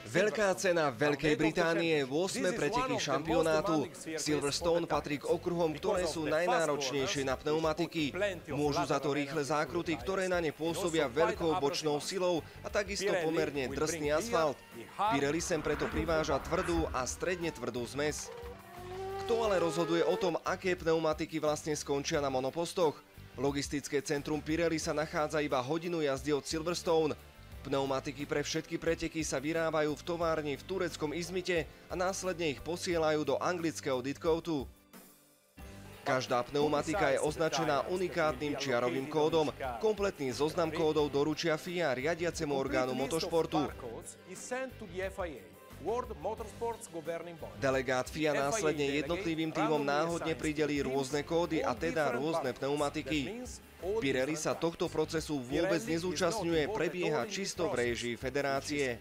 Veľká cena Veľkej Británie, 8. preteky šampionátu. Silverstone patrí k okruhom, ktoré sú najnáročnejšie na pneumatiky. Môžu za to rýchle zákruty, ktoré na ne pôsobia veľkou bočnou silou a takisto pomerne drsný asfalt. Pirelli sem preto priváža tvrdú a stredne tvrdú zmes. Kto ale rozhoduje o tom, aké pneumatiky vlastne skončia na monopostoch? Logistické centrum Pirelli sa nachádza iba hodinu jazdy od Silverstone. Pneumatiky pre všetky preteky sa vyrábajú v továrni v tureckom Izmite a následne ich posielajú do anglického Didcotu. Každá pneumatika je označená unikátnym čiarovým kódom. Kompletný zoznam kódov doručia FIA riadiacemu orgánu motošportu. Delegát FIA následne jednotlivým tímom náhodne pridelí rôzne kódy a teda rôzne pneumatiky. Pirelli sa tohto procesu vôbec nezúčastňuje, prebieha čisto v réžii federácie.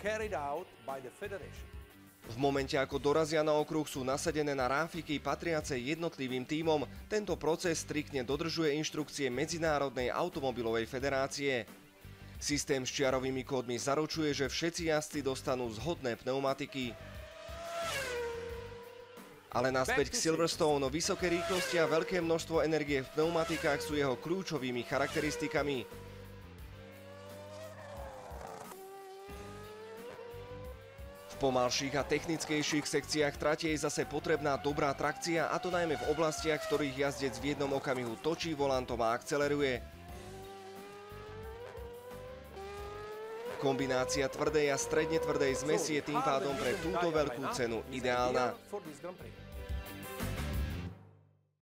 V momente, ako dorazia na okruh, sú nasadené na ráfiky patriace jednotlivým tímom. Tento proces striktne dodržuje inštrukcie Medzinárodnej automobilovej federácie. Systém s čiarovými kódmi zaručuje, že všetci jazdci dostanú zhodné pneumatiky. Ale naspäť k Silverstone, vysoké rýchlosti a veľké množstvo energie v pneumatikách sú jeho kľúčovými charakteristikami. V pomalších a technickejších sekciách trate je zase potrebná dobrá trakcia, a to najmä v oblastiach, v ktorých jazdec v jednom okamihu točí volantom a akceleruje. Kombinácia tvrdej a stredne tvrdej zmesi je tým pádom pre túto veľkú cenu ideálna.